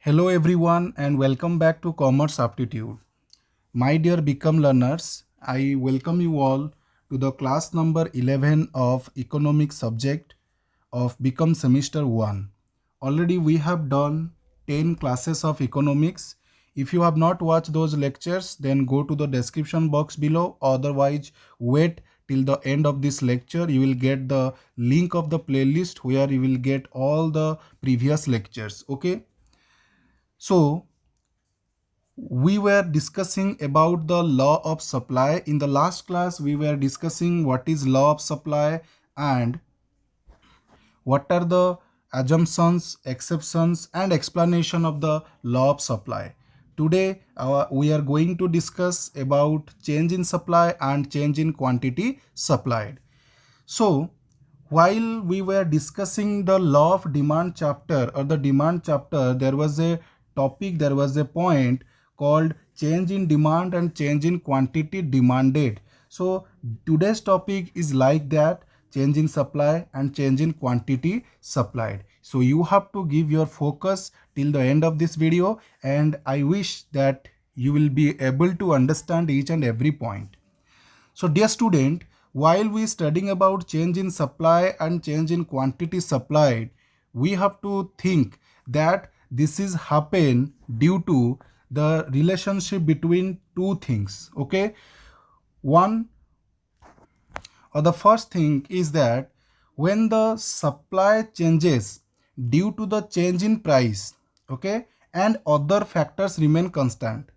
Hello everyone and welcome back to Commerce Aptitude. My dear Become learners, I welcome you all to the class number 11 of economics subject of Become semester 1. Already we have done 10 classes of economics. If you have not watched those lectures, then go to the description box below. Otherwise, wait till the end of this lecture. You will get the link of the playlist where you will get all the previous lectures. Okay. So we were discussing about the law of supply. In the last class, we were discussing what is law of supply and what are the assumptions, exceptions, and explanation of the law of supply. Today, we are going to discuss about change in supply and change in quantity supplied. So, while we were discussing the law of demand chapter or the demand chapter, there was a topic, there was a point called change in demand and change in quantity demanded. So, today's topic is like that, change in supply and change in quantity supplied. So, you have to give your focus till the end of this video, and I wish that you will be able to understand each and every point. So dear student, while we studying about change in supply and change in quantity supplied, we have to think that this is happen due to the relationship between two things. Okay, one or the first thing is that when the supply changes due to the change in price, okay, and other factors remain constant,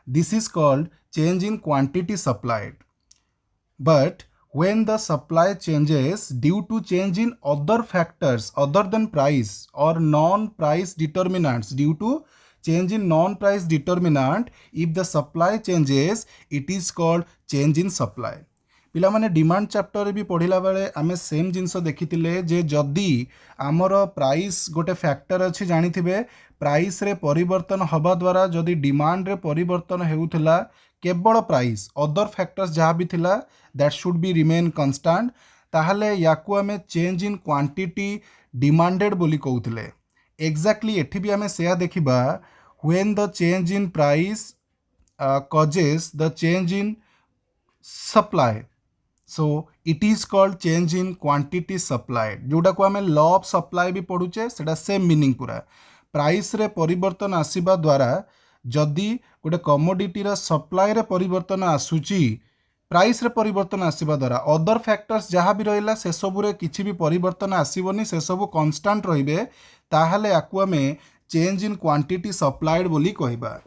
this is called change in quantity supplied. But when the supply changes due to change in other factors other than price or non-price determinants, due to change in non-price determinant, if the supply changes, it is called change in supply. ପିଲାମାନେ demand ଚାପ୍ଟରରେ ବି ପଢ଼ିଲା ବେଳେ ଆମେ same ଜିନିଷ ଦେଖିଥିଲେ ଯେ ଯଦି ଆମର price ଗୋଟେ ଫ୍ୟାକ୍ଟର ଅଛି ଜାଣିଥିବେ, ପ୍ରାଇସ୍ରେ ପରିବର୍ତ୍ତନ ହେବା ଦ୍ୱାରା ଯଦି ଡିମାଣ୍ଡରେ ପରିବର୍ତ୍ତନ ହେଉଥିଲା କେବଳ ପ୍ରାଇସ୍, ଅଦର ଫ୍ୟାକ୍ଟର୍ସ ଯାହା ବି ଥିଲା that should be remain constant, ତାହେଲେ ୟାକୁ ଆମେ ଚେଞ୍ଜ ଇନ୍ କ୍ୱାଣ୍ଟିଟି ଡିମାଣ୍ଡେଡ୍ ବୋଲି କହୁଥିଲେ। ଏକ୍ଜାକ୍ଟଲି ଏଠି ବି ଆମେ ସେୟା ଦେଖିବା, when the change in price causes the change in supply, so it is called change in quantity supplied, जोटा को आमे law of supply भी पढ़ुचे सेटा सेम मीनिंग पूरा। प्राइस रे परिवर्तन आसीबा द्वारा जदि गोटे कमोडिटी रा सप्लाई रे परिवर्तन आसुची, प्राइस रे परिवर्तन आसीबा द्वारा अदर फैक्टर्स जहाँ भी रहिला से सबु रे किछि भी परिवर्तन आसीबोनी, से सबु कांस्टेंट रहिबे, ताहाले याकु आमे चेंज इन क्वांटिटी सप्लाइड बोली कहबा।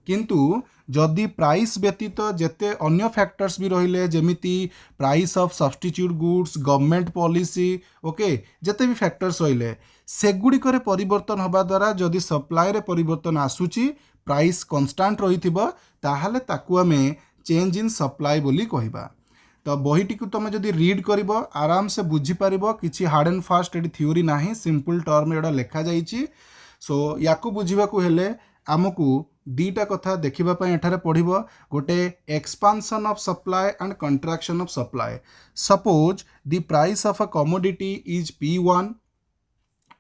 किंतु जदि प्राइस व्यतीत जेते अन्य फैक्टर्स भी रहिले जेमिति price of substitute goods, government policy, okay, जेते भी फैक्टर्स रहिले सेगुड़िक परिवर्तन हवा द्वारा जदि सप्लाई रे परिवर्तन आसुची, प्राइस कांस्टेंट रहिथिबो, ताहाले ताकु आमे चेंज इन सप्लाई बोली कहबा। तो बहीटी को तुम जदि रीड करिबो आराम से बुझी पारिबो, किछि hard and fast eighty theory नाही, सिंपल टर्म एडा लेखा जाईची। सो याकु बुझिबाकू हेले आमकू दीटा कथा देखिबा पय एठारे पढ़िबो, गोटे expansion of supply and contraction of supply. Suppose the price of a commodity is P1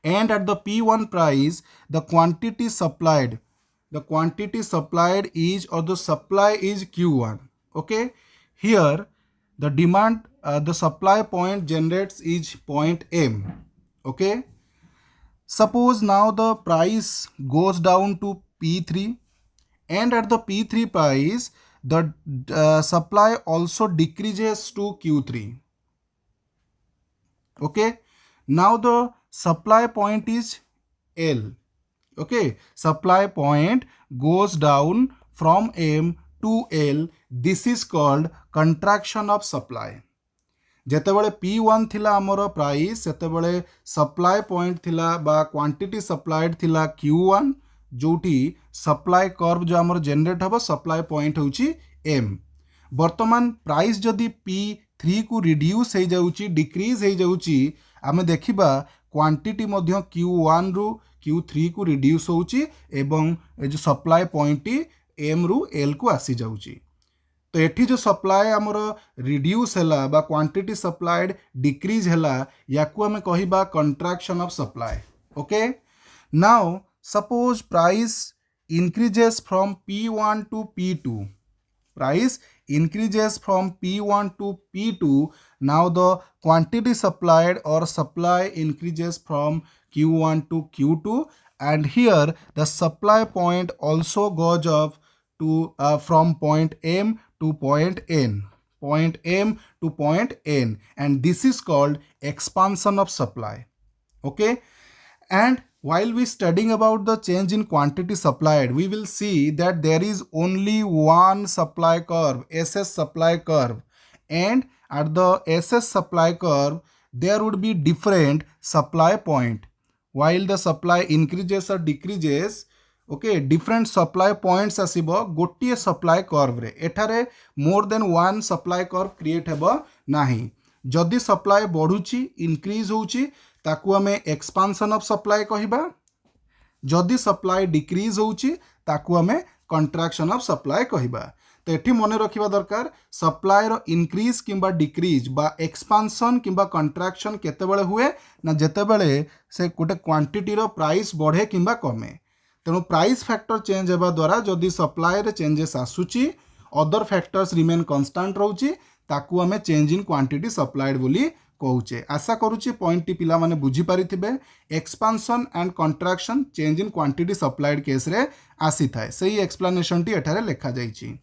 and at the P1 price the quantity supplied is, or the supply is Q1. Okay, here the demand the supply point generates is point M. Okay, suppose now the price goes down to P3 and at the P3 price the supply also decreases to Q3. Okay, now the supply point is L. Okay, supply point goes down from M to L. This is called contraction of supply. जेतेबेले P1 थिला आमर price, सेतेबेले supply point थिला बा quantity supplied थिला Q1, जोटी supply curve जो आमर generate हबो supply point होउची M। वर्तमान प्राइस जदि P3 को रिड्यूस हो जाउची, डिक्रीज हो जाउची, आमे देखिबा क्वांटिटी मध्य Q1 रु Q3 को रिड्यूस होउची एवं ए जो सप्लाई पॉइंट M रु L को आसी जाउची। तो एठी जो सप्लाई आमर रिड्यूस हैला बा क्वांटिटी सप्लाइड डिक्रीज हैला, याकू हमें कहिबा contraction of supply. Okay, now suppose price increases from P1 to P2. Price increases from P1 to P2. Now the quantity supplied or supply increases from Q1 to Q2, and here the supply point also goes up to from point M to point N, point M to point N, and this is called expansion of supply. Okay, and while we studying about the change in quantity supplied, we will see that there is only one supply curve, SS supply curve, and at the SS supply curve, there would be different supply point. While the supply increases or decreases, okay, different supply points आसिबो गोटिए supply curve रे. एठारे more than one supply curve create हेबो नाही. जदि supply बढ़ुची increase होची ताकू आमे expansion of supply कहिबा. जदि supply decrease होउची ताकू आमे contraction of supply कहिबा. तो एठी मने रखिबा दरकार सप्लाई रो इंक्रीज किंबा डिक्रीज बा एक्सपांशन किंबा कंट्राक्शन केतेबेले हुए ना जेतेबेले से गोटे क्वांटिटी रो प्राइस बढ़े किंबा कमे. तेणु प्राइस फैक्टर चेंज हेबा द्वारा जदि सप्लाई रे चेंजेस आसुची अदर फैक्टर्स रिमेन कांस्टेंट रहउची ताकू आमे चेंज इन क्वांटिटी सप्लाइड बोली कहूचे. आशा करूची पॉइंट टी पिला माने बुझी पारिथिबे. Expansion and contraction change in quantity supplied case रे आसी थाए. सही एक्सप्लेनेशन टी एठारे लेखा जाईची.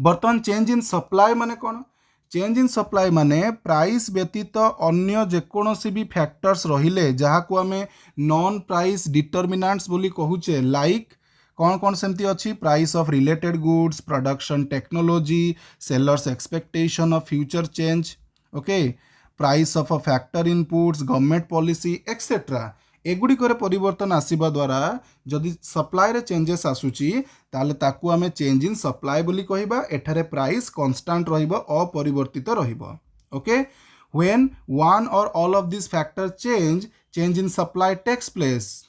बर्तमान चेंज इन सप्लाई माने कोन? चेंज इन सप्लाई माने प्राइस व्यतीत अन्य जेकोसी भी फैक्टर्स रहिले जहाँ को आमे नॉन प्राइस डिटर्मिनेंट्स बोली कहूचे. लाइक कौन कौन सेमती अच्छी? Price of related goods, production technology, sellers expectation of future change, okay, price of a factor inputs, government policy etcetera. एगुड़िकर परिवर्तन आसीबा द्वारा जदि सप्लाई रे चेंजेस आसुची ताले ताकू आमे चेंज इन सप्लाई बोली कहिबा. एठारे प्राइस कांस्टेंट रहिबो, अपरिवर्तित रहिबो. Okay, when one or all of this factor change in supply takes place.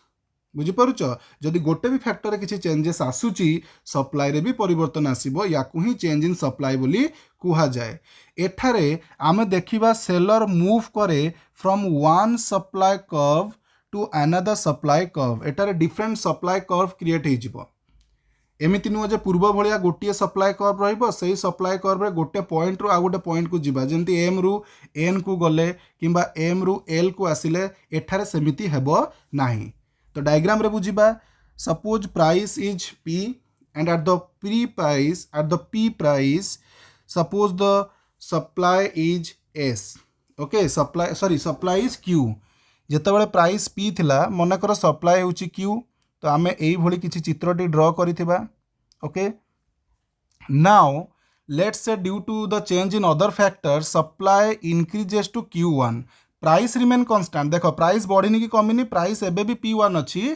बुझी पारुछ? जदि गोटे भी फैक्टर किसी चेंजेस आसुची सप्लाई रे भी परिवर्तन आसीबो. याकू ही चेंज इन सप्लाई बोली कुहा जाए. एठारे आमे देखिबा सेलर मूव करे from one supply curve to another supply curve. एटारे डिफरेंट सप्लाई कर्व क्रिएट हो जिवो. एमिति नुह जे पूर्व भलिया गोटिए सप्लाई कर्व रहिबो. सही सप्लाई कर्व रे गोटे पॉइंट रो आ गोटे पॉइंट को जिबा. जेमति एम रु एन को गले किंबा एम रु एल को आसिले एठारे सेमिति हेबो नाही. तो डायग्राम रे बुझिबा. Suppose price is P and at the P price suppose the supply is S. Okay, supply is Q. जेतेबेले प्राइस P थिला मनकर सप्लाई होची Q. तो आमे एई भली किछि चित्रटी ड्रॉ करिथिबा. Okay, now let's say due to the change in other factor supply increases to Q1. Price remain constant. देखो प्राइस बढ़िनी कि कमिनी, प्राइस एबे भी P1 अच्छी.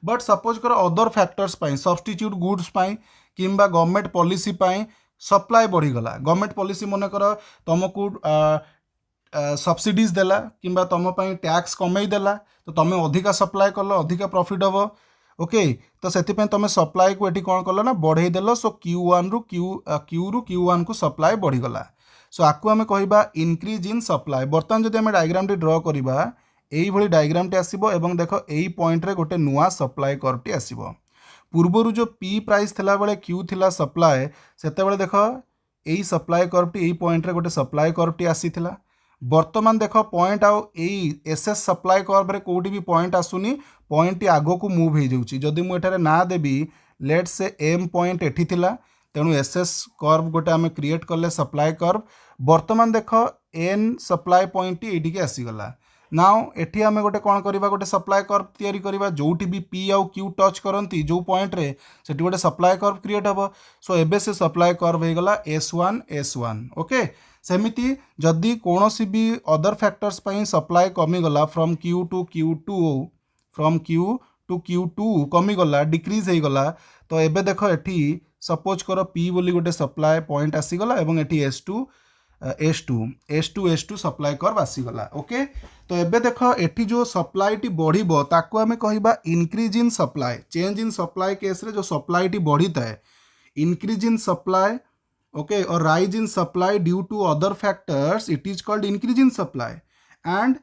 बट सपोज कर अदर फैक्टर्स पाई, सब्स्टिट्यूट गुड्स पाई किंबा गवर्नमेंट पॉलिसी पाई सप्लाई बढ़ीगला. गवर्नमेंट पॉलिसी मन कर तुमको सब्सिडीज देला किंबा तुम टैक्स कमे देला. तो तुम अधिका सप्लाई कल अधिका प्रॉफिट हम. ओके, तो से तुम सप्लाई को ये कौन कल ना बढ़ई देल. सो Q1 रु Q1 को सप्लाई बढ़ीगला. सो आपको आम कह इनक्रीज इन सप्लाई. बर्तमान जब आम डायग्राम टी ड्रॉ करवा यही डायग्राम टी आसो एवं देख यही पॉइंट रे गोटे नुआ सप्लाई कर्व टी आसो. पूर्वर जो P प्राइस थिला बेले Q थिला सप्लाई सेते देख यही सप्लाई कर्व टी यही पॉइंट रे गोटे सप्लाई कर्व टी आसीथिला. बर्तमान देख पॉइंट आउ एसएस सप्लाई कर्व रे कोठी भी पॉइंट आसुनी. पॉइंट टी आगो को मूव हो जाउची. जदि मु एठारे ना देबी लेट्स से एम पॉइंट एठी थिला तेणु एसएस कर्व गोटे आम क्रिएट कले सप्लाई कर्व. बर्तमान देख एन सप्लाई पॉइंट टी एठी के आसीगला. नाउ एठी आम गोटे कौन करवा गोटे सप्लाई कर्व तैयारी करवा जोठी भी P आउ Q टच करती जो पॉइंट रे सेठी गोटे सप्लाई कर्व क्रिएट हम. सो एबे से सप्लाई कर्व हो गला S1. ओके, सेमिति जदि कौनसी भी अदर फैक्टर्स पाई सप्लाई कमीगला फ्रॉम Q टू Q2 कमीगला डिक्रीज हो गला. तो एबे देख एठी सपोज कर P बोली गोटे सप्लाई पॉइंट आसीगला एवं एठी S2 सप्लाई कर्व आसीगला. ओके, तो एबे देख एठी जो सप्लाई टी बढ़िबो ताको आमे कहिबा increase in supply. Change in supply case रे जो सप्लाई टी बढ़ी थाए increase in supply. Okay, or rise in supply due to other factors it is called increase in supply. And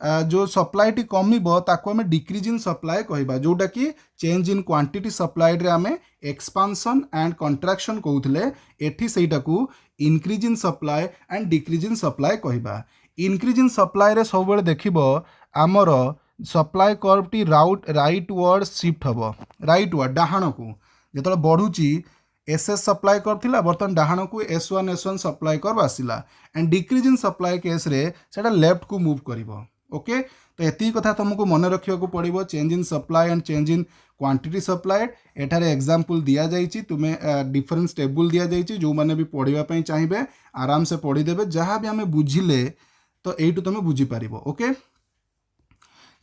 जो सप्लाई टी कमिबो ताको हमें डिक्रीज इन सप्लाई कहबा, जोटा कि चेंज इन क्वांटिटी सप्लाई रे हमें एक्सपांशन एंड कंट्राक्शन कहउथले, एठी सेटाकू increase in supply and decrease in supply कहबा। इंक्रीज इन सप्लाई रे सब बेले देखिबो आमर सप्लाई कर्व टी राइट वर्ड शिफ्ट हबो, राइट वर्ड डाहाण को जेतले बढ़ुची एसएस सप्लाई कर्व थिला बर्तमान डाहाण को S1 सप्लाई कर्व आसिला and decrease in supply case रे सेटा लेफ्ट को मूव करिवो। ओके, तो एती कथा तुमको मन रखिया को पड़िबो, change in supply and change in quantity supply. एठारे एग्जांपल दिया जाइछि, तुमे डिफरेंस टेबल दिया जाइछि, जो माने भी पढ़िबा पई चाहिबे आराम से पढ़ी देबे, जहां भी हमें बुझिले तो एइटु तुमे बुझी पारिबो। ओके,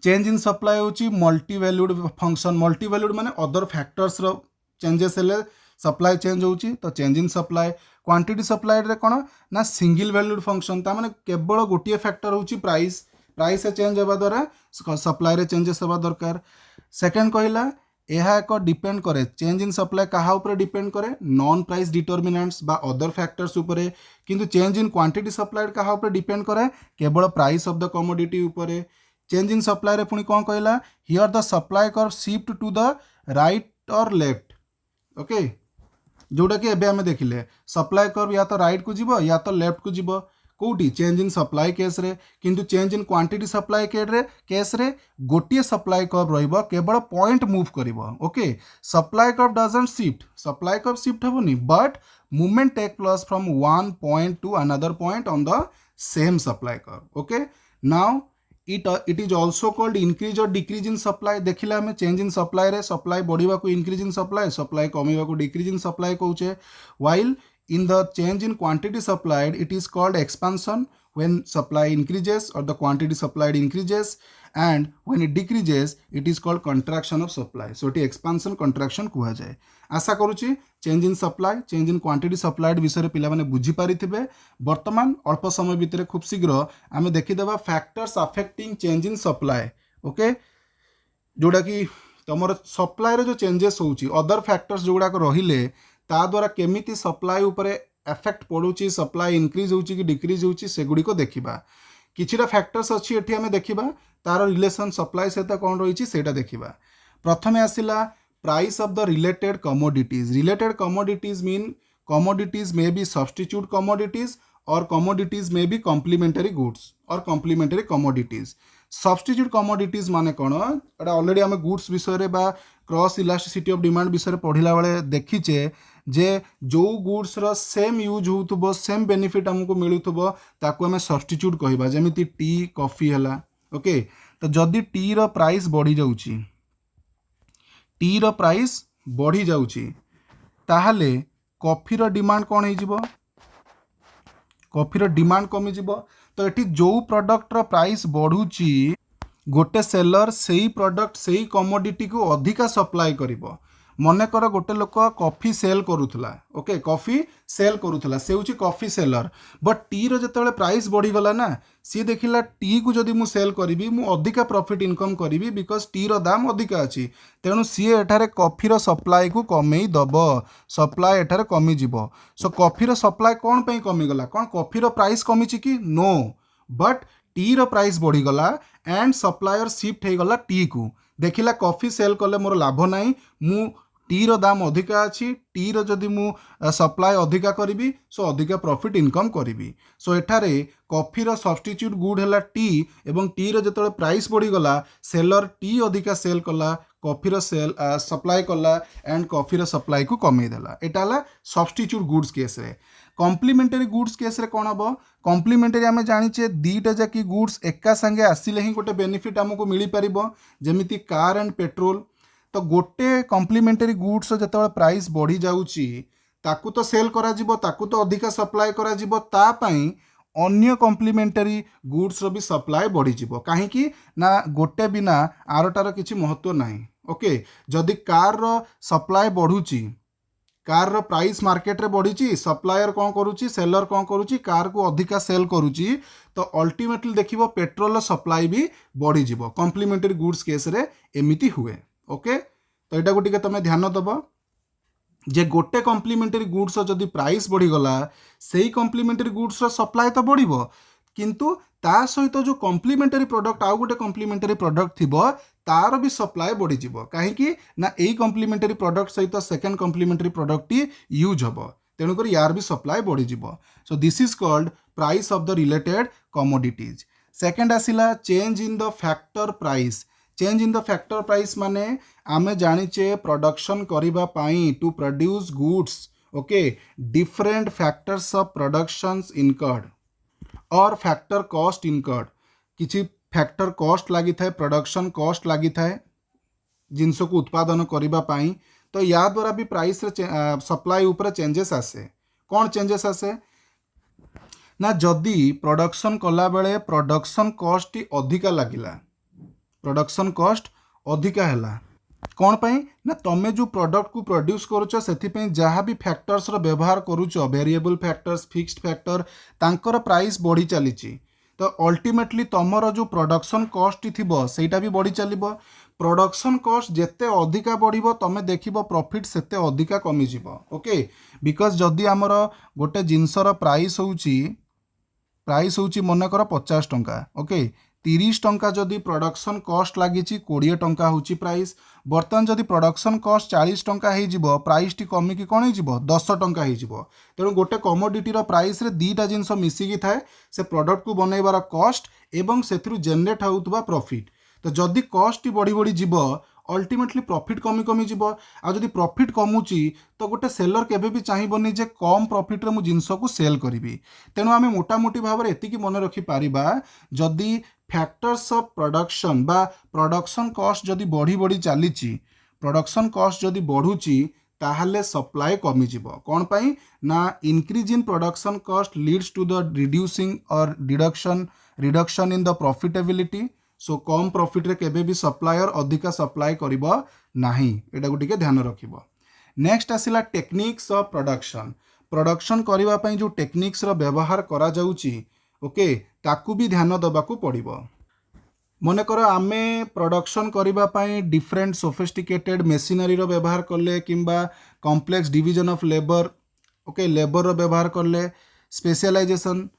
चेंज इन सप्लाई होची multi valued function, multi valued माने अदर फैक्टर्स रो चेंजेस हेले सप्लाई चेंज होची, तो change in supply. Quantity supply रे कोन ना सिंगल वैल्यूड फंक्शन, ता माने केवल गोटिए फैक्टर होची प्राइस, प्राइस चेंज होगा द्वारा सप्लाई रे चेंजेस होगा दरकार। सेकंड कहला यह एक डिपेंड करे, चेंज इन सप्लाई कहा ऊपर डिपेंड करे, नॉन प्राइस डिटर्मिनेंट्स बा अदर फैक्टर्स ऊपर, किंतु चेंज इन क्वांटिटी सप्लाई कहा ऊपर डिपेंड करे, केवल प्राइस ऑफ द कमोडिटी ऊपर। चेंज इन सप्लाई रे पुणी कौन कहला, here the supply curve shift to the right और लेफ्ट। ओके, जोटा कि एबे हमें देखिले सप्लाई कर्व या तो राइट को जीवो या तो लेफ्ट को जीवो, कोटी चेंज इन सप्लाई केस रे, किंतु change in quantity supply case रे गोटिए सप्लाई कर्व रहिबो, केवल पॉइंट मूव करिवो। Okay, supply curve doesn't shift, supply curve shift हेबोनी, but movement take place from one point to another point on the same supply curve. Okay, now it is also called increase or decrease in supply. देखिले हमें change in supply रे supply बढ़िबा को increase in supply, supply कमिबा को decrease in supply कहउचे, while in the change in quantity supplied it is called expansion when supply increases or the quantity supplied increases, and when it decreases it is called contraction of supply, so it expansion contraction कुहा जाए। आशा करूची change in supply change in quantity supplied विषय पिला माने बुझी पारिथिबे। वर्तमान अल्प समय भितर खूब शीघ्र आमे देखिदेबा factors affecting change in supply. Okay, जोड़ा कि तुमर सप्लाई रे जो चेंजेस होउची अदर फैक्टर्स जोड़ा को रहिले ता द्वारा केमिति सप्लाई उपरे एफेक्ट पड़ुची, सप्लाई इंक्रीज होउची कि डिक्रीज होउची सेगुडी को देखिबा। किछिटा फैक्टर्स अछि एठी हमें देखिबा, तार रिलेशन सप्लाई सहित कोन रहिची सेटा देखिबा। प्रथमे आसिला price of the related commodities. Related commodities mean commodities may be substitute commodities or commodities may be complementary goods or complementary commodities. Substitute commodities माने कोन, एटा ऑलरेडी हमें गुड्स विषय रे बा क्रॉस इलास्टिसिटी ऑफ डिमांड विषय पढ़िला बेले देखीचे जे जो गुड्स रो same use होउथबो, same benefit हमको मिलुथबो ताको हमें सब्स्टिट्यूट कहबा, जेमिति टी कॉफी हला। ओके, तो जदि टी रो प्राइस बढ़ी जाउची, टी रो प्राइस बढ़ी जाउची, ताहले कॉफी रो डिमांड कोन हे जिवो, कॉफी रो डिमांड कमी जिवो। तो एठी जो प्रोडक्ट रो प्राइस बढ़ुची गोटे सेलर सेही प्रोडक्ट सेही कमोडिटी को अधिका सप्लाई करिवो। मने कर गोटे लोक कॉफी सेल करूथला, ओके कॉफी सेल करूथला, से होची कॉफी सेलर, बट टी रो जेतेबेले प्राइस बढ़ी गला ना, सी देखिला टी को जदि मु सेल करिवि मु अधिका प्रॉफिट इनकम करिवि बिकॉज टी रो दाम अधिका अछि, तेणु सी एठारे कॉफी रो सप्लाई को कमेई दबो, सप्लाई एठारे कमी जिवो। सो कॉफी रो सप्लाई कोन पई कमी गला, कोन कॉफी रो प्राइस कमी छि कि नो, बट टी रो प्राइस बढ़ी गला एंड सप्लायर शिफ्ट हो गला टी को। देखिला कॉफी सेल कले मोर लाभ नाही, मु टी रो दाम अधिका अछि, टी रो जदि मु सप्लाई अधिका करिवि सो अधिका प्रॉफिट इनकम करिवि। सो एठारे कॉफी रो सब्स्टिट्यूट गुड हैला टी, एवं टी रो जेतेबेले प्राइस बढ़ी गला सेलर टी अधिका सेल कला, कॉफी रो सेल सप्लाई कला एंड कॉफी रो सप्लाई को कमे देला। एटा हला सब्स्टिट्यूट गुड्स केस रे। कॉम्प्लीमेंटरी गुड्स केस रे कोन हबो, कॉम्प्लीमेंटरी आमे जानिचे दीटा जाकी गुड्स एका संगे आसिले ही गोटे बेनिफिट हमको मिली परिबो, जेमिति कार एंड पेट्रोल। तो गोटे कॉम्प्लीमेंटरी गुड्स जेतेबेले प्राइस बढ़ी जाउची ताकू तो सेल करा जिवो, ताकू तो अधिका सप्लाई करा जिवो, ता पई अन्य कॉम्प्लीमेंटरी गुड्स रो भी सप्लाई बढ़ी जिवो। काहेकि ना गोटे बिना आरटार किछि महत्व नाही। ओके, जदि कार रो सप्लाई बढ़ुची, कार रो प्राइस मार्केट रे बढ़ीची, सप्लायर कौन करूची, सेलर कौन करूची, कार को अधिका सेल करूची, तो अल्टीमेटली देखिबो पेट्रोल रो सप्लाई भी बढ़ी जिवो। कॉम्प्लीमेंटरी गुड्स केस रे एमिति हुए। ओके, तो एटा को टिके तमे ध्यान दबो जे गोटे कॉम्प्लीमेंटरी गुड्स जदि प्राइस बढ़ी गला, सेही कॉम्प्लीमेंटरी गुड्स रो सप्लाई तो बढ़िबो, किंतु ता सहित जो कम्प्लीमेंटरी प्रोडक्ट आउ गोटे कम्प्लीमेंटरी प्रोडक्ट थिबो तार भी सप्लाय बढ़ी जिवो कहीं ना एई कम्प्लीमेंटरी प्रोडक्ट सहित सेकंड कम्प्लीमेंटरी प्रोडक्ट यूज हबो तेणुकर यार भी सप्लाय बढ़ी जिवो so this is called price of the related commodities second आसिला change in the factor price change in the factor price माने आमे जानिचे प्रोडक्शन करिबा पाई to produce goods okay different factors of productions incurred or factor cost incurred किछि factor cost लगी थाए production cost लगी थाए जिनस को उत्पादन करिबा पाई तो या द्वारा भी प्राइस रे सप्लाई ऊपर चेंजेस आसे कौन चेंजेस आसे ना जदि प्रोडक्शन कला बेले प्रोडक्शन कॉस्ट अधिका लगिला प्रोडक्शन कॉस्ट अधिका हैला कौन पाई ना तमे जो प्रोडक्ट को प्रोड्यूस करुच से जहाँ भी फैक्टर्स रो व्यवहार करुच वेरिएबल फैक्टर्स फिक्स्ड फैक्टर तांकर प्राइस बढ़ी चली तो अल्टीमेटली तमर जो प्रोडक्शन कॉस्ट थिबो सेटा भी बढ़ी चलिबो प्रोडक्शन कॉस्ट जेते अधिका बढ़िबो तमे देखिबो प्रॉफिट सेते अधिका कमी जिवो ओके बिकॉज जदि आमर गोटे जिनसर प्राइस होउची मन कर 50 टंका ओके 30 टंका जदि प्रोडक्शन कॉस्ट लगी 20 टंका होची प्राइस बर्तमान जदि प्रोडक्शन कॉस्ट 40 टंका हो प्राइस टी कमी कि कौन हो 10 टंका हो तेणु गोटे कमोडिटी प्राइस रे दीटा जिनस मिसिकी थाए से प्रोडक्ट को बनइबार कॉस्ट एवं से जेनेरेट होउतबा प्रॉफिट तो जदि कॉस्ट बढ़ी बढ़ी जीव अल्टीमेटली प्रॉफिट कमी कमी जीव आ जदि प्रॉफिट कमुची तो गोटे सेलर केबे भी चाहिबनी जे कम प्रॉफिट रे मु जिनस को सेल करी तेणु आम मोटामोटी भाव में एतिकी मन रखि पारिबा जदि फैक्टर्स ऑफ प्रोडक्शन बा प्रोडक्शन कॉस्ट जदि बढ़ी बढ़ी चली प्रोडक्शन कॉस्ट जदि बढ़ुची ताहले सप्लाई कमी जीव कौन पाई ना increase in production cost leads to the reducing or reduction in the profitability so कम प्रॉफिट रे केबे भी सप्लायर अधिका सप्लाई करिबो नाही एटा को टिके ध्यान रखिबो नेक्स्ट आसिला टेक्निक्स ऑफ प्रोडक्शन करिबा पई जो टेक्निक्स रो व्यवहार करा जाउची ओके ताकू भी ध्यान दबाकू पड़िबो मन कर आमे प्रोडक्शन करिबा पई डिफरेंट सोफिस्टिकेटेड मशीनरी रो व्यवहार करले किंबा complex division of labour okay labour रो व्यवहार करले स्पेशलाइजेशन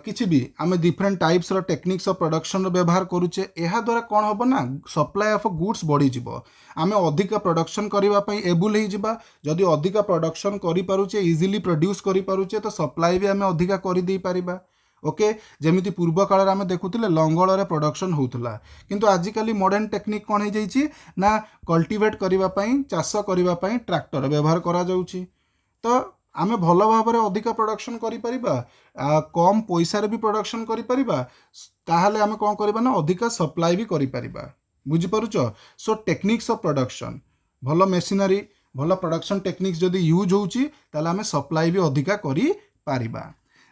किसी भी आम डिफरेंट टाइप्स रो टेक्निक्स ऑफ प्रोडक्शन रो व्यवहार करूचे एहा द्वारा कौन हम ना सप्लाई ऑफ गुड्स बढ़ी जीवो आम अधिका प्रोडक्शन करबा पई एबुल हो जिबा जदि अधिका प्रोडक्शन करि पारुचे इजीली प्रोड्यूस करि पारुचे तो सप्लाई भी आम अधिका करि देई परिबा ओके जमीती पूर्व काल आम देखुले लंगल रे प्रोडक्शन होउथला किंतु आजिकली मॉडर्न टेक्निक कौन हो जाइए ना कल्टिवेट करबा पई चाष करबा पई ट्रैक्टर व्यवहार करा जाउची तो आमे भल भाव में अधिका प्रोडक्शन करि परिबा कम पैसा रे भी प्रोडक्शन करि परिबा ताहाले आमे कोन करबा ना अधिका सप्लाई भी करि परिबा बुझी पारुछ सो टेक्निक्स ऑफ प्रोडक्शन भल मेशिनरी भल प्रोडक्शन टेक्निक्स जदि यूज होउची ताले आमे सप्लाई भी अधिका करि परिबा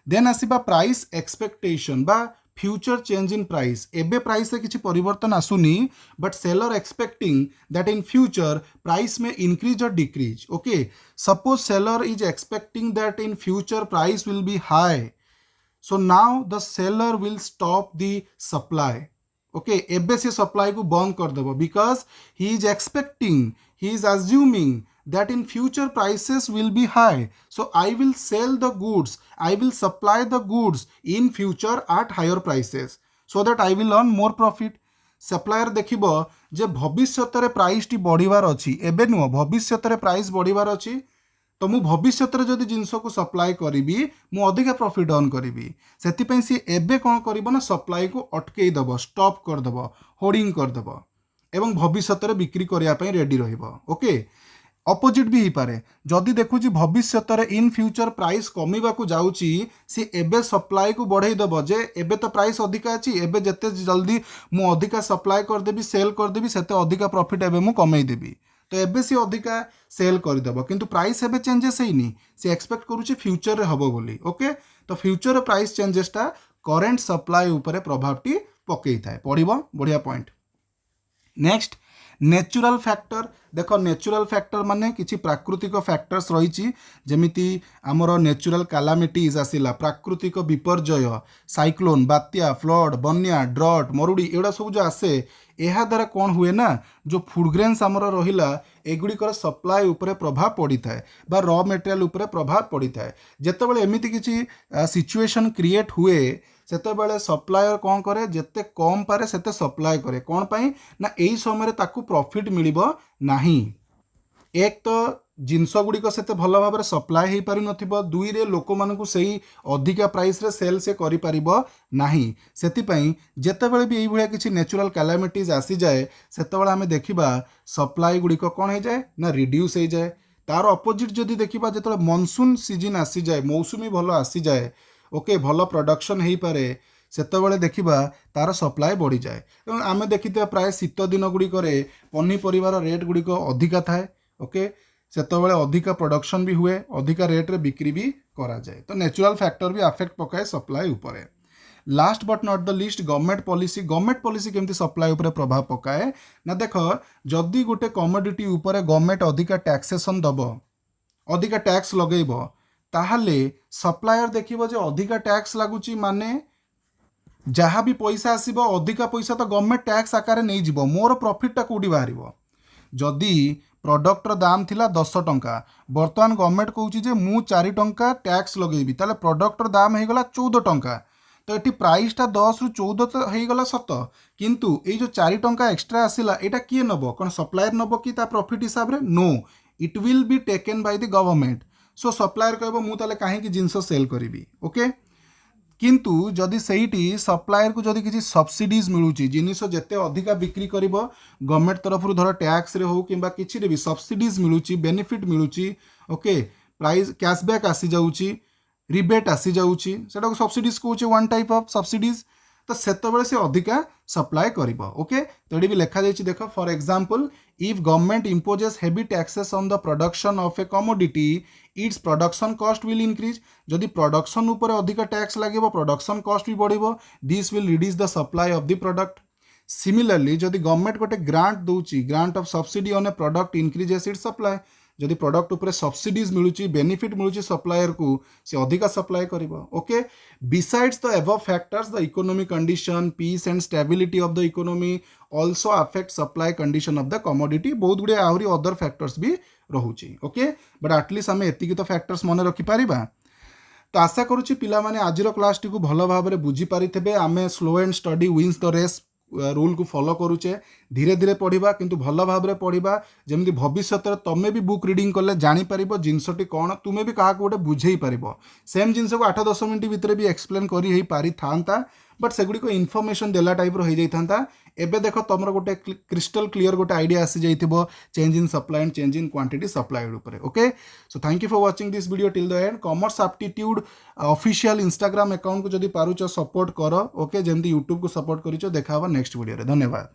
देन आसीबा प्राइस एक्सपेक्टेशन बा फ्यूचर चेंज इन प्राइस एबे प्राइस रे किछि परिवर्तन आसुनी but seller expecting that in future price में increase or decrease okay suppose seller is expecting that in future price will be high so now the seller will stop the supply okay एबे से supply को बंद कर देबो because he is expecting he is assuming that in future prices will be high so I will sell the goods I will supply the goods in future at higher prices so that I will earn more profit supplier देखिबो जे भविष्यत रे price T बढ़िवार अछि एबे नुह भविष्यत रे price बढ़िवार अछि तो मु भविष्यत रे जदि जिंस को सप्लाई करिबी मु अधिक प्रॉफिट अर्न करिबी सेति पई सी एबे कोन करिबो ना सप्लाई को अटकेई दबो स्टॉप कर दबो होर्डिंग कर दबो एवं भविष्यत रे बिक्री करिया पई रेडी रहिबो ओके अपोजिट भी ही पारे जदि देखुची भविष्यत रे इन फ्यूचर प्राइस कमिबा को जाउची सी एबे सप्लाई को बढ़ाई दबो जे एबे तो प्राइस अधिका अछि एबे जते जल्दी मु अधिका सप्लाई कर देबी सेल कर देबी सेते अधिका प्रॉफिट एबे मु कमाई देबी तो एबे सी अधिका सेल कर देबो किंतु प्राइस एबे चेंजेस हेनी सी एक्सपेक्ट करूची फ्यूचर रे हबो बोली ओके तो फ्यूचर प्राइस चेंजेस टा करंट सप्लाई ऊपर प्रभाव टी पकई थाए पड़िबो बढ़िया पॉइंट नेक्स्ट नेचुरल फैक्टर देख नेचुरल फैक्टर माने किछि प्राकृतिक फैक्टर्स रही जेमिति आमर नेचुरल कैलामिटीज आसिला प्राकृतिक विपर्यय साइक्लोन बात्या फ्लड बन्या ड्रट मरुड़ी एगुड़ा सब जो आसे ଏହା द्वारा कौन हुए ना जो फूड ग्रेन्स आमर रहिला एगुड़िकर सप्लाई उपरे प्रभाव पड़ी थाए बा रॉ मटेरियल उपरे प्रभाव पड़ी थाए जेतेबेले एमिति किछि सिचुएशन क्रिएट हुए सेतेबेले सप्लायर कौन करे जेते कम पारे सेते सप्लाय करे कौन पाई ना एई समय ताकू प्रॉफिट मिलिबो नाही। एक तो जिनस गुड़िक से भल भाव सप्लाय हो पार नथिबो, दुई रे लोक मानकु सही अधिका प्राइस रे सेल से करि परिबो नाही। सेतिपई जेतेबेले भी एई भलिया किछि नेचुरल कैलामिटीज आसी जाए सेतेबेले आमे देखिबा सप्लाय गुड़िक कौन हो जाए ना रिड्यूस हो जाए। तार अपोजिट जदि देखिबा जेतबेले मॉनसून सीजन आसी जाए मौसुमी भल आसी जाए ओके भल प्रोडक्शन हो पारे सेतेबेले देखिबा तार सप्लाय बढ़ी जाए। तेणु आमे देखिथिबा प्राय शीत दिन गुड़िक पनीपरिवार रेट गुड़िक अधिका थाए ओके सेतेबेले अधिका प्रोडक्शन भी हुए अधिका रेट रे बिक्री भी करा जाए। तो नेचुरल फैक्टर भी अफेक्ट पकाए सप्लाय उपरे। Last but not the list government policy केमती सप्लाय उपरे प्रभाव पकाए ना देख जदि गोटे कमोडिटी उपरे गवर्नमेंट अधिका टैक्सेसन दबो अधिका टैक्स लगेइबो ताहले सप्लायर देखिबो जे अधिका टैक्स लागुची माने जहाँ भी पैसा आसीबो अधिका पैसा तो गवर्नमेंट टैक्स आकार नहीं जीवो मोर प्रॉफिट टा कोडी बाहरिबो। जदि प्रडक्टर दाम थिला 10 टंका बर्तमान गवर्नमेंट कहूची जे मु 4 टंका टैक्स लगेबी ताले प्रडक्टर दाम हो गला 14 टंका तो ये प्राइस टा 10 रु 14 तो हो गला सत किंतु ये जो 4 टंका एक्सट्रा आसिला एटा किए नब कौन सप्लायर नब कि ता प्रॉफिट हिसाब रे no it will be taken by the government. So supplier कहबो मु ताले काहे कि जिंस सेल करिवि ओके किंतु जदि सेठी सप्लायर को जदि किसी सब्सिडीज मिलूची जिनिस जेते अधिका बिक्री करिवो गवर्नमेंट तरफ धर टैक्स रे हो किंबा किछि रे भी सब्सिडीज मिलूची बेनिफिट मिलूची ओके प्राइस कैशबैक आसी जाउची रिबेट आसी जाउची सेटा को सब्सिडीज कहूचे वन टाइप ऑफ सब्सिडीज तो सेतबेले से अधिका सप्लाय करिवो ओके। तो एडी भी लिखा जाइछि देखो for example if government imposes heavy taxes on the production of a commodity its production cost will increase जदि प्रोडक्शन ऊपर अधिका टैक्स लागिवो प्रोडक्शन कॉस्ट भी बढ़िवो this will reduce the supply of the product. Similarly जदि government गोटे grant दउची grant of subsidy on a product increases its supply जदि प्रोडक्ट उपरे सब्सिडीज मिलूची बेनिफिट मिलूची सप्लायर को से अधिका सप्लाई करिवो okay. Besides the above factors the economic condition peace and stability of the economy also affect supply condition of the commodity बहुत गुड़े आहरी अदर फैक्टर्स भी रहुची ओके बट एटलिस्ट आम एतिकी तो फैक्टर्स मन रखि पारिबा। तो आशा करुच्ची पिला माने आजिर क्लास टी को भल भाव बुझी पारिथिबे आमे slow and steady wins the race rule को फॉलो करुचे धीरे धीरे पढ़ा किंतु भल भाव में पढ़ा जमी भविष्य तुम भी बुक रीडिंग कले जापर जिनसटी कौन तुम्हें भी क्या गोटे बुझे पार सेम जिनस को 8-10 मिनट भितर भी एक्सप्लेन कर पारि था बट सेगुड़ी इनफॉरमेशन देला टाइप हो जाता। एबे देख तुम गोटे क्रिस्टल क्लियर गोटे आइडिया आसी जाइथिबो change in supply and change in quantity supplied ऊपर okay. So thank you for watching this video till the end. Commerce aptitude official Instagram account को जदि पारुच सपोर्ट कर ओके जमती यूट्यूब को सपोर्ट करिचो देखा नेक्स्ट वीडियो रे धन्यवाद।